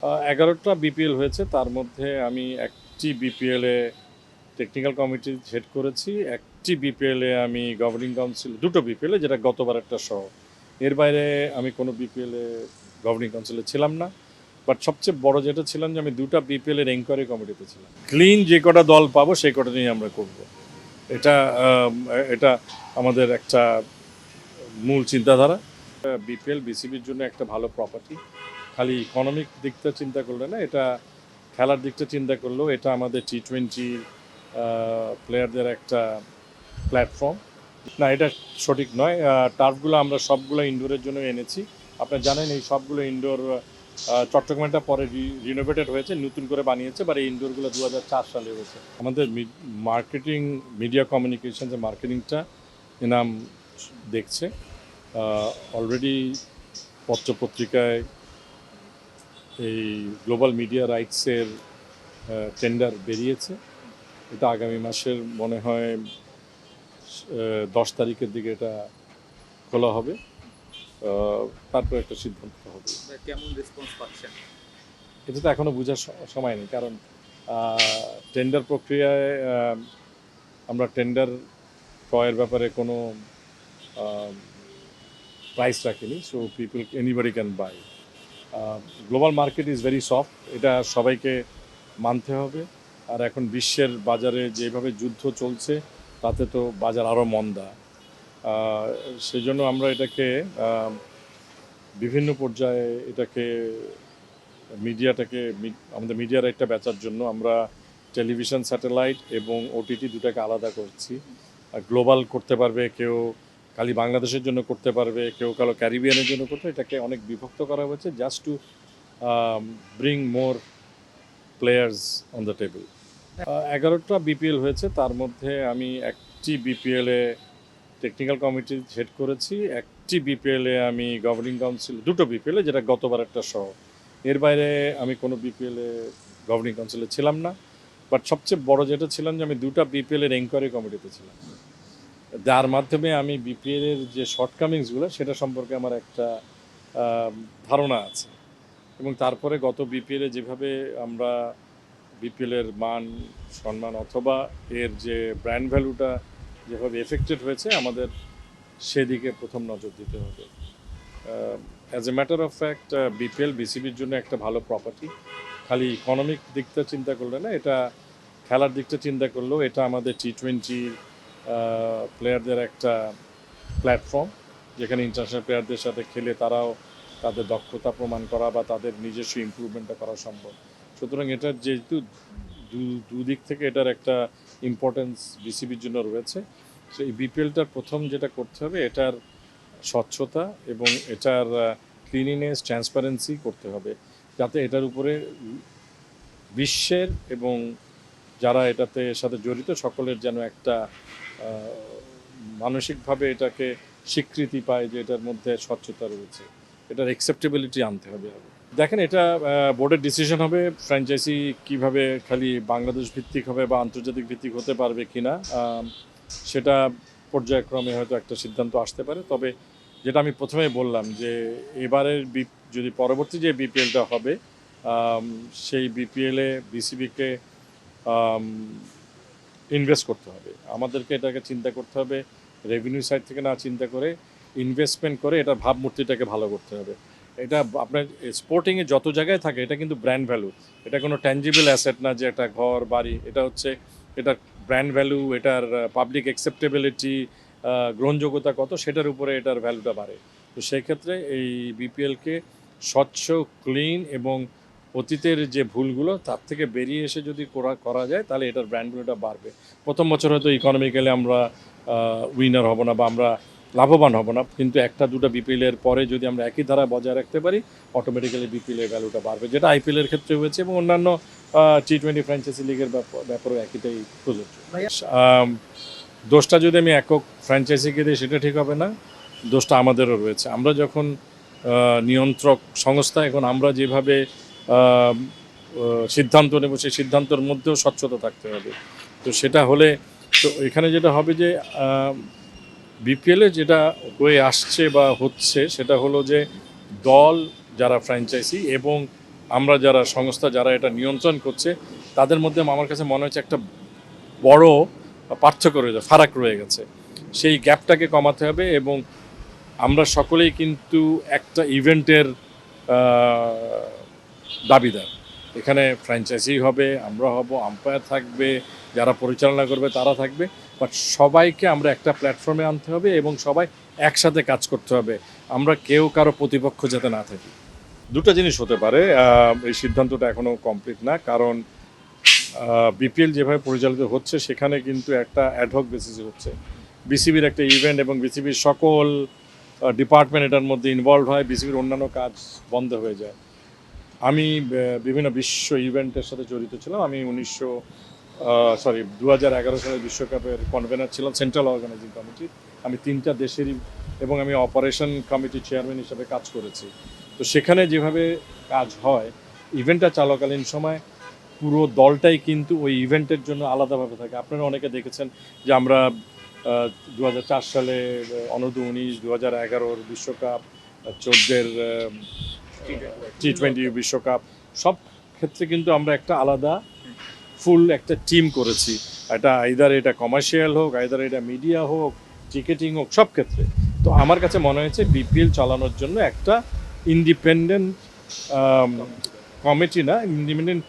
11টা BPL হয়েছে। তার মধ্যে আমি একটি বিপিএলে টেকনিক্যাল কমিটি হেড করেছি। একটি বিপিএলে আমি গভর্নিং কাউন্সিল, দুটো বিপিএলে, যেটা গতবারেরটা সহ। এর বাইরে আমি কোনো বিপিএলে গভর্নিং কাউন্সিলে ছিলাম না। বাট সবচেয়ে বড় যেটা ছিলাম যে আমি 2টা বিপিএলের এনকোয়ারি কমিটিতে ছিলাম। ক্লিন যে কটা দল পাবো সেই কটা নিয়ে আমরা করব। এটা এটা আমাদের একটা মূল চিন্তাধারা। বিপিএল বিসিবির জন্য একটা ভালো প্রপার্টি। খালি ইকোনমিক দিকটা চিন্তা করলে না, এটা খেলার দিকটা চিন্তা করলেও এটা আমাদের টি-20 প্লেয়ারদের একটা প্ল্যাটফর্ম। না, এটা সঠিক নয়। টার্ফগুলো আমরা সবগুলো ইনডোরের জন্য এনেছি। আপনারা জানেন এই সবগুলো ইনডোর চট্টগ্রামটা পরে রিনোভেটেড হয়েছে, নতুন করে বানিয়েছে, বা এই ইনডোরগুলো 2004 সালে হয়েছে। আমাদের মার্কেটিং, মিডিয়া কমিউনিকেশন, যে মার্কেটিংটা এনাম দেখছে। অলরেডি পত্রপত্রিকায় এই গ্লোবাল মিডিয়া রাইটসের টেন্ডার বেরিয়েছে। এটা আগামী মাসের মনে হয় 10 তারিখের দিকে এটা খোলা হবে। তারপর একটা সিদ্ধান্ত হবে। কেমন রেসপন্স পাচ্ছেন? এটা তো এখনও বোঝার সময় নেই, কারণ টেন্ডার প্রক্রিয়ায় আমরা টেন্ডার ক্রয়ের ব্যাপারে কোনো প্রাইস রাখিনি। So people, anybody can buy. Global market is very soft, এটা সবাইকে মানতে হবে। আর এখন বিশ্বের বাজারে যেভাবে যুদ্ধ চলছে তাতে তো বাজার আরও মন্দা। সেই জন্য আমরা এটাকে বিভিন্ন পর্যায়ে এটাকে আমাদের মিডিয়া রাইটটা বেচার জন্য আমরা টেলিভিশন, স্যাটেলাইট এবং ওটিটি দুটাকে আলাদা করছি। গ্লোবাল করতে পারবে কেউ, খালি বাংলাদেশের জন্য করতে পারবে কেউ, কালো ক্যারিবিয়ানের জন্য করতে, এটাকে অনেক বিভক্ত করা হয়েছে just to bring more players on the table. 11টা বিপিএল হয়েছে। তার মধ্যে আমি একটি বিপিএলে টেকনিক্যাল কমিটি হেড করেছি। একটি বিপিএলে আমি গভর্নিং কাউন্সিল, দুটো বিপিএলে, যেটা গতবারেরটা সহ। এর বাইরে আমি কোনো বিপিএলে গভর্নিং কাউন্সিলে ছিলাম না। বাট সবচেয়ে বড় যেটা ছিলাম যে আমি 2টা বিপিএলের এনকোয়ারি কমিটিতে ছিলাম, যার মাধ্যমে আমি বিপিএলের যে শর্টকামিংসগুলো সেটা সম্পর্কে আমার একটা ধারণা আছে। এবং তারপরে গত বিপিএলে যেভাবে আমরা বিপিএলের মান সম্মান অথবা এর যে ব্র্যান্ড ভ্যালুটা যেভাবে এফেক্টেড হয়েছে, আমাদের সেদিকে প্রথম নজর দিতে হবে। As a matter of fact, BPL বিসিবির জন্য একটা ভালো প্রপার্টি। খালি ইকোনমিক দিকটা চিন্তা করলে না, এটা খেলার দিকটা চিন্তা করলেও এটা আমাদের টি-20 প্লেয়ারদের একটা প্ল্যাটফর্ম, যেখানে ইন্টারন্যাশনাল প্লেয়ারদের সাথে খেলে তারাও তাদের দক্ষতা প্রমাণ করা বা তাদের নিজস্ব ইমপ্রুভমেন্টটা করা সম্ভব। সুতরাং এটার যেহেতু দুদিক থেকে এটার একটা ইম্পর্টেন্স বিসিবির জন্য রয়েছে, সেই বিপিএলটার প্রথম যেটা করতে হবে, এটার স্বচ্ছতা এবং এটার ক্লিনিনেস, ট্রান্সপারেন্সি করতে হবে, যাতে এটার উপরে বিশ্বের এবং যারা এটাতে সাথে জড়িত সকলের যেন একটা মানসিকভাবে এটাকে স্বীকৃতি পায় যে এটার মধ্যে স্বচ্ছতা রয়েছে। এটার অ্যাকসেপ্টেবিলিটি আনতে হবে। দেখেন, এটা বোর্ডের ডিসিশন হবে ফ্র্যাঞ্চাইজি কিভাবে খালি বাংলাদেশ ভিত্তিক হবে বা আন্তর্জাতিক ভিত্তিক হতে পারবে কিনা, সেটা পর্যায়ক্রমে হয়তো একটা সিদ্ধান্ত আসতে পারে। তবে যেটা আমি প্রথমেই বললাম যে এবারের যদি পরবর্তী যে বিপিএলটা হবে, সেই বিপিএলে বিসিবিকে ইনভেস্ট করতে হবে। আমাদেরকে এটাকে চিন্তা করতে হবে রেভিনিউ সাইড থেকে না চিন্তা করে, ইনভেস্টমেন্ট করে এটার ভাবমূর্তিটাকে ভালো করতে হবে। এটা আপনার স্পোর্টিংয়ে যত জায়গায় থাকে, এটা কিন্তু ব্র্যান্ড ভ্যালু। এটা কোনো ট্যাঞ্জিবল অ্যাসেট না যে একটা ঘর বাড়ি, এটা হচ্ছে এটার ব্র্যান্ড ভ্যালু, এটার পাবলিক অ্যাকসেপ্টেবিলিটি, গ্রহণযোগ্যতা কত, সেটার উপরে এটার ভ্যালুটা বাড়ে। তো সেই ক্ষেত্রে এই বিপিএলকে স্বচ্ছ, ক্লিন এবং অতীতের যে ভুলগুলো তার থেকে বেরিয়ে এসে যদি করা যায়, তাহলে এটার ব্র্যান্ড ভ্যালুটা বাড়বে। প্রথম বছর হয়তো ইকোনমিক্যালি আমরা উইনার হব না বা আমরা লাভবান হব না, কিন্তু একটা দুটো বিপিএলের পরে যদি আমরা একই ধারা বজায় রাখতে পারি, অটোমেটিক্যালি বিপিএলের ভ্যালুটা বাড়বে, যেটা আইপিএলের ক্ষেত্রে হয়েছে এবং অন্যান্য টি-20 ফ্র্যাঞ্চাইজি লিগের ব্যাপারেও একইটাই প্রযোজ্য। দোষটা যদি আমি একক ফ্র্যাঞ্চাইজিকে দিই সেটা ঠিক হবে না, দোষটা আমাদেরও রয়েছে। আমরা যখন নিয়ন্ত্রক সংস্থা, এখন আমরা যেভাবে সিদ্ধান্ত নেব, সেই সিদ্ধান্তের মধ্যেও স্বচ্ছতা থাকতে হবে। তো সেটা হলে, তো এখানে যেটা হবে যে বিপিএলে যেটা হয়ে আসছে বা হচ্ছে, সেটা হলো যে দল, যারা ফ্র্যাঞ্চাইজি এবং আমরা যারা সংস্থা যারা এটা নিয়ন্ত্রণ করছে তাদের মধ্যে আমার কাছে মনে হচ্ছে একটা বড় পার্থক্য রয়েছে, ফারাক রয়ে গেছে। সেই গ্যাপটাকে কমাতে হবে এবং আমরা সকলেই কিন্তু একটা ইভেন্টের দাবিদার। এখানে ফ্র্যাঞ্চাইজি হবে, আমরা হব, আম্পায়ার থাকবে, যারা পরিচালনা করবে তারা থাকবে, বাট সবাইকে আমরা একটা প্ল্যাটফর্মে আনতে হবে এবং সবাই একসাথে কাজ করতে হবে। আমরা কেউ কারো প্রতিপক্ষ যাতে না থাকি। দুটো জিনিস হতে পারে, এই সিদ্ধান্তটা এখনও কমপ্লিট না, কারণ বিপিএল যেভাবে পরিচালিত হচ্ছে সেখানে কিন্তু একটা অ্যাডহক বেসিসে হচ্ছে। বিসিবির একটা ইভেন্ট এবং বিসিবির সকল ডিপার্টমেন্ট এটার মধ্যে ইনভলভ হয়, বিসিবির অন্যান্য কাজ বন্ধ হয়ে যায়। আমি বিভিন্ন বিশ্ব ইভেন্টের সাথে জড়িত ছিলাম। আমি 2011 সালের বিশ্বকাপের কনভেনার ছিলাম সেন্ট্রাল অর্গানাইজিং কমিটির। আমি 3টা দেশেরই এবং আমি অপারেশন কমিটির চেয়ারম্যান হিসেবে কাজ করেছি। তো সেখানে যেভাবে কাজ হয়, ইভেন্টটা চলাকালীন সময় পুরো দলটাই কিন্তু ওই ইভেন্টের জন্য আলাদাভাবে থাকে। আপনারা অনেকে দেখেছেন যে আমরা 2004 সালে অনূর্ধ্ব-19, 2011 বিশ্বকাপ, 14 T20 বিশ্বকাপ, সব ক্ষেত্রে কিন্তু আমরা একটা আলাদা ফুল একটা টিম করেছি। এটা কমার্শিয়াল হোক, এটা মিডিয়া হোক, টিকেটিং হোক, সব ক্ষেত্রে। তো আমার কাছে মনে হয়েছে বিপিএল চালানোর জন্য একটা ইন্ডিপেন্ডেন্ট কমিটি না, ইন্ডিপেন্ডেন্ট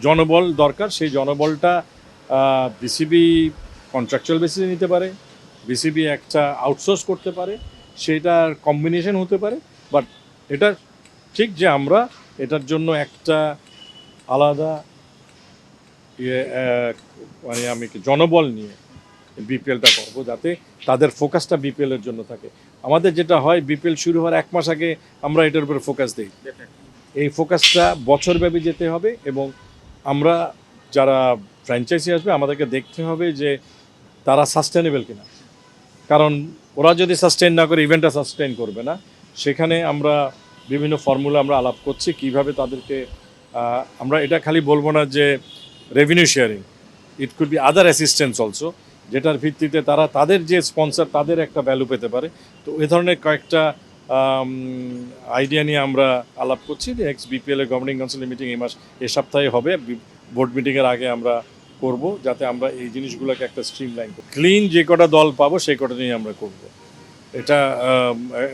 জনবল দরকার। সেই জনবলটা বিসিবি কন্ট্রাকচুয়াল বেসিসে নিতে পারে, বিসিবি একটা আউটসোর্স করতে পারে, সেটার কম্বিনেশন হতে পারে। বাট এটা ঠিক যে আমরা এটার জন্য একটা আলাদা আমি জনবল নিয়ে বিপিএলটা করবো, যাতে তাদের ফোকাসটা বিপিএলের জন্য থাকে। আমাদের যেটা হয়, বিপিএল শুরু হওয়ার 1 মাস আগে আমরা এটার উপরে ফোকাস দিই। এই ফোকাসটা বছরব্যাপী যেতে হবে এবং আমরা যারা ফ্র্যাঞ্চাইজি আসবে আমাদেরকে দেখতে হবে যে তারা সাস্টেনেবল কিনা, কারণ ওরা যদি সাস্টেন না করে ইভেন্টটা সাস্টেন করবে না। সেখানে আমরা বিভিন্ন ফর্মুলা আমরা আলাপ করছি কিভাবে তাদেরকে আমরা এটা খালি বলবো না যে revenue sharing, it could B other assistance also, যেটার ভিত্তিতে তারা তাদের যে স্পন্সর তাদের একটা ভ্যালু পেতে পারে। তো এ ধরনের কয়েকটা আইডিয়া নিয়ে আমরা আলাপ করছি। নেক্সট বিপিএল এর গভর্নিং কাউন্সিলের মিটিং এই সপ্তাহে হবে, বোর্ড মিটিংয়ের আগে আমরা করব, যাতে আমরা এই জিনিসগুলোকে একটা স্ট্রিমলাইন করি। ক্লিন যে কটা দল পাবো সেই কটা নিয়ে আমরা করব।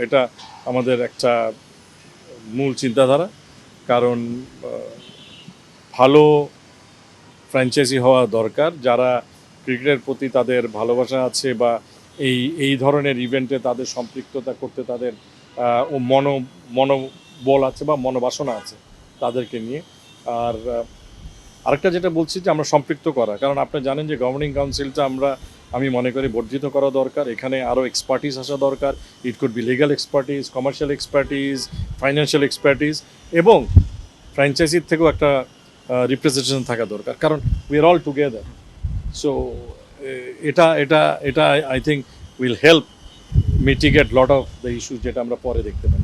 এটা আমাদের একটা মূল চিন্তাধারা, কারণ ভালো ফ্র্যাঞ্চাইজি হওয়া দরকার। যারা ক্রিকেটের প্রতি তাদের ভালোবাসা আছে বা এই ধরনের ইভেন্টে তাদের সম্পৃক্ততা করতে তাদের মনোবল আছে বা মনোবাসনা আছে, তাদেরকে নিয়ে। আর আরেকটা যেটা বলছি যে আমরা সম্পৃক্ত করা, কারণ আপনি জানেন যে গভর্নিং কাউন্সিলটা আমি মনে করি বর্ধিত করা দরকার। এখানে আরও এক্সপার্টিস আসা দরকার। It could be legal expertise, commercial expertise, financial expertise, এবং ফ্র্যাঞ্চাইজির থেকেও একটা রিপ্রেজেন্টেশন থাকা দরকার, কারণ we are all together. So এটা I think will help mitigate lot of the issues, যেটা আমরা পরে দেখতে পাই।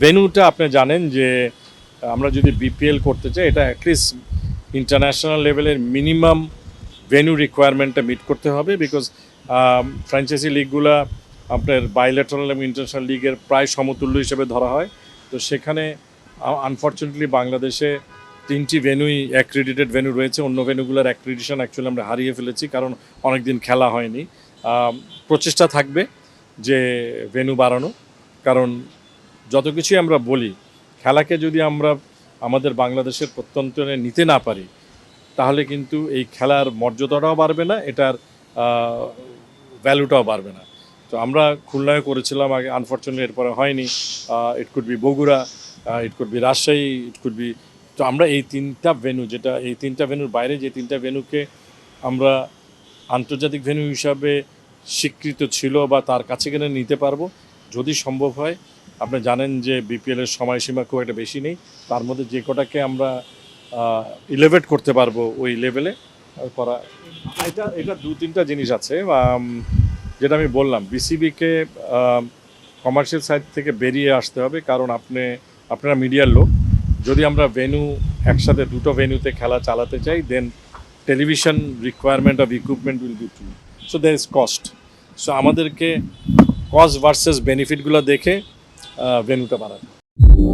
ভেন্যুটা আপনি জানেন যে আমরা যদি বিপিএল করতে চাই, এটা অ্যাটলিস্ট ইন্টারন্যাশনাল লেভেলের মিনিমাম ভেন্যু রিকোয়ারমেন্টটা মিট করতে হবে, বিকজ ফ্র্যাঞ্চাইজি লিগগুলা আপনার বাইলেটারাল এবং ইন্টারন্যাশনাল লিগের প্রায় সমতুল্য হিসেবে ধরা হয়। তো সেখানে আনফর্চুনেটলি বাংলাদেশে 3টি ভেন্যুই অ্যাক্রিডিটেড ভেন্যু রয়েছে। অন্য ভেন্যুগুলোর অ্যাক্রিডিটেশন অ্যাকচুয়ালি আমরা হারিয়ে ফেলেছি, কারণ অনেক দিন খেলা হয়নি। প্রচেষ্টা থাকবে যে ভেন্যু বাড়ানো, কারণ যত কিছুই আমরা বলি, খেলাকে যদি আমরা আমাদের বাংলাদেশের প্রত্যন্তরে নিতে না পারি, তাহলে কিন্তু এই খেলার মর্যাদাটাও বাড়বে না, এটার ভ্যালুটাও বাড়বে না। তো আমরা খুলনায় করেছিলাম আগে, আনফর্চুনেটলি এরপরে হয়নি। ইট could B Bogura, it could B Rajshahi, it could B. তো আমরা এই 3টা ভেন্যু, যেটা এই 3টা ভেন্যুর বাইরে যে 3টা ভেন্যুকে আমরা আন্তর্জাতিক ভেন্যু হিসাবে স্বীকৃত ছিল বা তার কাছে গেলে নিতে পারবো যদি সম্ভব হয়। আপনি জানেন যে বিপিএলের সময়সীমা খুব একটা বেশি নেই, তার মধ্যে যে কটাকে আমরা ইলেভেট করতে পারবো ওই লেভেলে করা। এটা 2-3টা জিনিস আছে যেটা আমি বললাম, বিসিবিকে কমার্শিয়াল সাইড থেকে বেরিয়ে আসতে হবে, কারণ আপনারা মিডিয়ার লোক। যদি আমরা ভেন্যু একসাথে 2টো ভেন্যুতে খেলা চালাতে চাই, then television requirement of equipment will be too, so there is cost. So আমাদেরকে কস্ট ভার্সেস বেনিফিটগুলো দেখে ভেন্যুটা বাড়াতে। you.